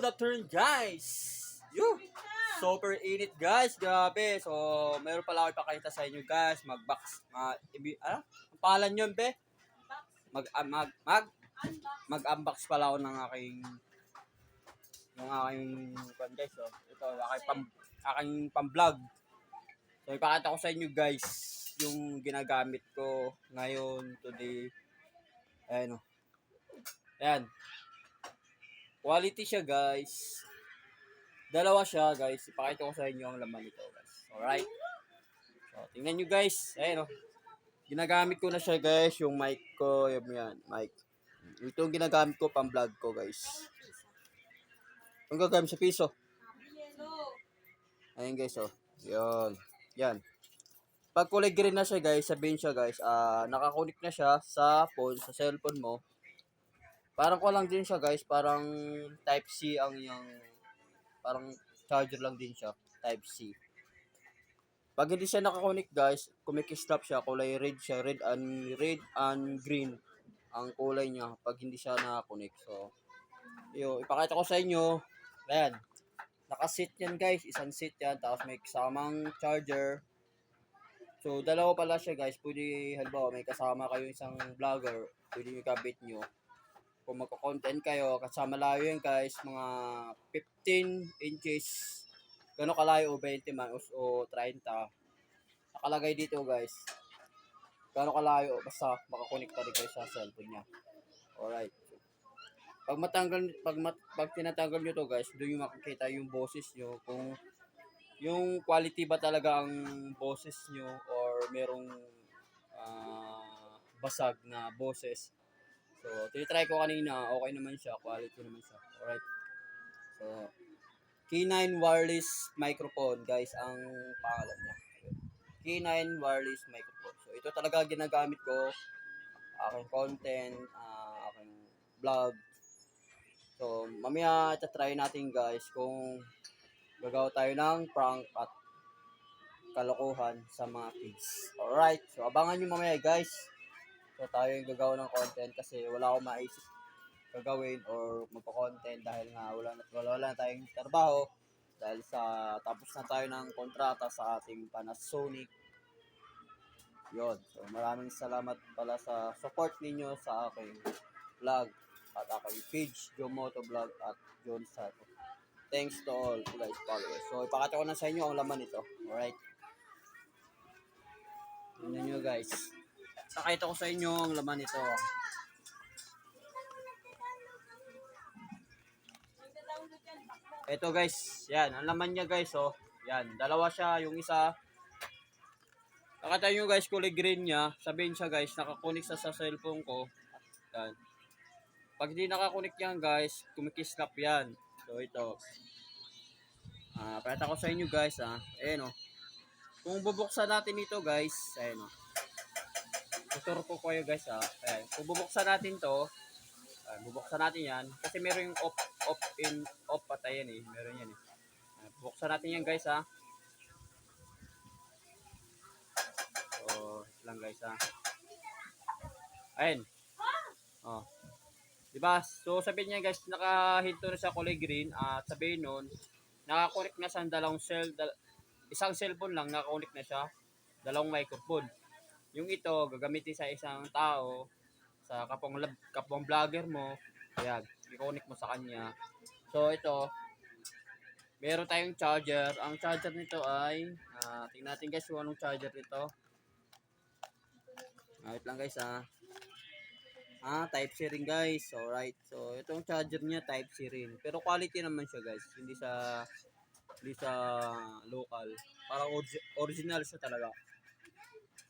Good afternoon, guys! Super init, guys. Grabe. So, meron pala ako ipakita sa inyo, guys. Ang pangalan yun, be? Mag-unbox pala ako ng guys. So, ito, aking pang-vlog. So, ipakita ko sa inyo, guys, yung ginagamit ko ngayon, today. Ayan, o. Ayan. Quality siya, guys. Dalawa siya, guys. Ipakita ko sa inyo ang laman nito, guys. Alright. So, tingnan nyo, guys. Ayan, o. Ginagamit ko na siya, guys. Yung mic ko. Yan, mic. Ito yung ginagamit ko pang vlog ko, guys. Ang gagamit sa piso. Ayan, guys, o. Yan. Yan. Pag kulay green na siya, guys, sabihin siya, guys, nakakunik na siya sa phone, sa cellphone mo. Parang ko lang din siya, guys. Parang Type-C ang yung parang charger lang din siya, Type-C. Pag hindi siya nakakonik, guys, kumikislap siya, kulay red siya, red and green ang kulay niya pag hindi siya nakakonik. So, ipakita ko sa inyo. Ayan. Naka-seat yan, guys. Isang seat yan, tapos may kasamang charger. So, dalawa pala siya, guys. Pwede, halimbawa, may kasama kayo isang vlogger, pwede yung kabit nyo. Kung magko-content kayo, kasama layo yan, guys, mga 15 inches, gano'n kalayo, 20 man o 30. Nakalagay dito, guys, gano'n kalayo, basta makakonek pa rin kayo sa cellphone niya. Alright. Pag tinatanggal nyo to, guys, doon yung makikita yung boses nyo, kung yung quality ba talaga ang boses nyo or merong basag na boses. So, tinitry ko kanina, okay naman siya, quality naman siya. Alright. So, K9 wireless microphone, guys, ang pangalan niya. K9 wireless microphone. So, ito talaga ginagamit ko, aking content, aking vlog. So, mamaya try natin, guys, kung gagawa tayo ng prank at kalokohan sa mga kids. Alright. So, abangan nyo mamaya, guys. So, tayo yung gagawa ng content kasi wala akong maisip gagawin or magpo-content dahil nga wala na tayong trabaho dahil sa tapos na tayo ng kontrata sa ating Panasonic. Yon. So, maraming salamat pala sa support ninyo sa aking vlog at aking page, Jomoto Vlog at John Sato. Thanks to all guys followers. So, ipakita ko na sa inyo ang laman nito. Alright. Tingnan nyo, guys. Pakita ko sa inyo ang laman nito. Ito, guys, yan, ang laman niya, guys, oh. Yan, dalawa siya, yung isa. Nakita nyo, guys, kulay green niya. Sabihin siya, guys, nakakunik sa cellphone ko. Yan. Pag hindi nakakunik yan, guys, kumikislap yan. So, ito. Pakita ko sa inyo, guys, ayan, oh. Kung bubuksan natin ito, guys, ayan, oh. Tuturo ko kayo, guys, ayan. Kung bubuksan natin to, bubuksan natin yan. Kasi meron yung off patayan, eh. Meron yan, eh. Bubuksan natin yan, guys, So, lang, guys, Ayan. Oh. Diba? So, sabihin niya, guys, nakahinto na sa kulay green. At sabihin nun, nakakunik na sa isang cellphone lang, nakakunik na siya. Dalawang microphone. Yung ito, gagamitin sa isang tao, sa kapwang vlogger mo, ayan, i-connect mo sa kanya. So, ito, meron tayong charger. Ang charger nito ay, tingnan natin, guys, kung anong charger nito. Wait lang, guys, Type-C rin, guys. Alright. So, itong charger niya, Type-C rin. Pero quality naman siya, guys. Hindi sa local. Parang original siya talaga.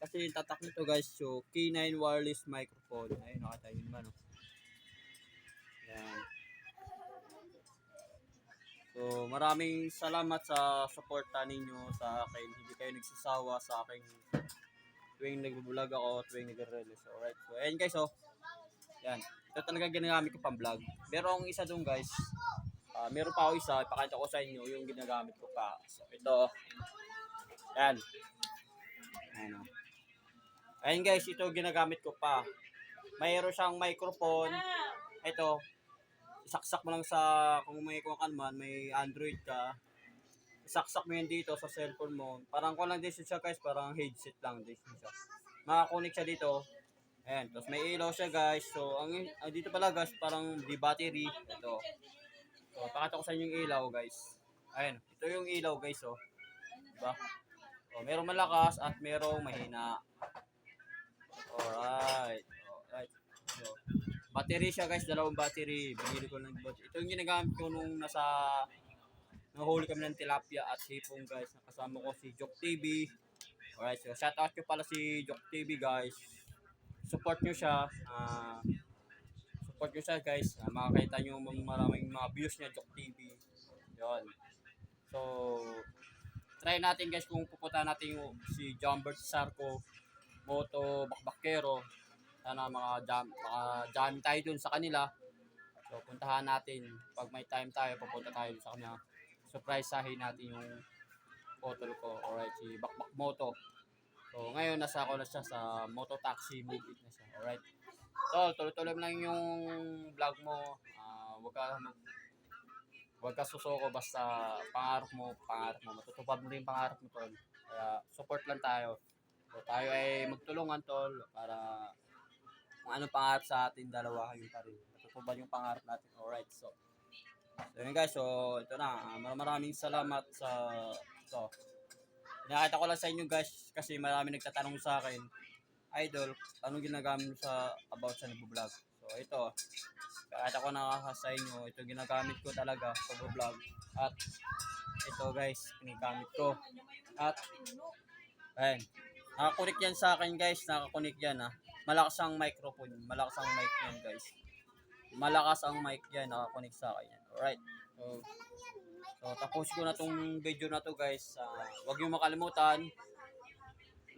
Kasi yung tatak nito, guys, so K9 wireless microphone. Ayun, nakatayo naman, no? Yan. So, maraming salamat sa suporta ninyo sa akin. Hindi kayo nagsasawa sa akin tuwing nag-vlog ako, tuwing nag-release. Alright. So, ayan, guys, oh. Yan. Ito talaga ginagamit ko pang vlog. Merong isa doon, guys. Meron pa ako isa. Ipakita ko sa inyo yung ginagamit ko pa. So, ito. Yan. Ayan, oh. Ayan, guys, ito ginagamit ko pa. Mayroon siyang microphone. Ito. saksak mo lang sa, kung may kumakan man, may Android ka, saksak mo yan dito sa cellphone mo. Parang ko lang din siya guys, parang headset lang din siya. Makakunik siya dito. Ayan, tapos may ilaw siya guys. So, dito pala guys, parang di battery. Ito. So, pakita ko sa inyo yung ilaw guys. Ayan, ito yung ilaw guys, oh. Diba? So, merong malakas at merong mahina. Alright. Alright. So, battery siya guys, dalawang battery. Binili ko ng battery. Ito yung ginagamit ko nung nahuli kami ng tilapia at hipong guys. Nakasama ko si Jok TV. Alright, so shout out ko pala si Jok TV guys. Support nyo siya. Support nyo siya guys. Makakita nyo maraming mga views niya, Jok TV. Yun. So, try natin guys kung pupunta natin yung si Jumbert Sarko, Moto Bakbakero. Sana jam tayo dun sa kanila. So, puntahan natin. Pag may time tayo, pupunta tayo sa kanya. Surpriseahin natin yung photo ko. Alright, si Bakbak Moto. So, ngayon nasa ako na siya sa Moto Taxi Movie na siya. Alright. So, tuloy-tuloy lang yung vlog mo. Wag ka susuko, basta pangarap mo. Matutupad mo rin pangarap mo, tol. Kaya, support lang tayo. So, tayo ay magtulungan, tol, para kung anong pangarap sa atin, dalawa yun pa rin. Matutupad yung pangarap natin. Alright, so yun guys, so ito na. Maraming salamat sa ito. Nakita ko lang sa inyo guys, kasi marami nagtatanong sa akin, Idol, anong ginagamit mo about sa nagbo-vlog? So ito, kahit ako sa inyo, ito ginagamit ko talaga sa vlog. At ito guys, ginagamit ko. At ayun, nakakunik yan sa akin guys, nakakunik yan ha. Malakas ang microphone, malakas ang mic yan guys. Malakas ang mic yan, nakakunik sa akin yan. Alright, so tapusin ko na tong video na to guys. Huwag niyo makalimutan,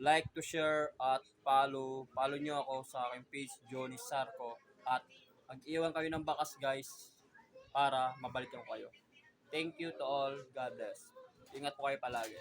like to share at follow nyo ako sa aking page, Johnny Sarko. At mag-iwan kayo ng bakas guys, para mabalikan ko kayo. Thank you to all. God bless. Ingat po kayo palagi.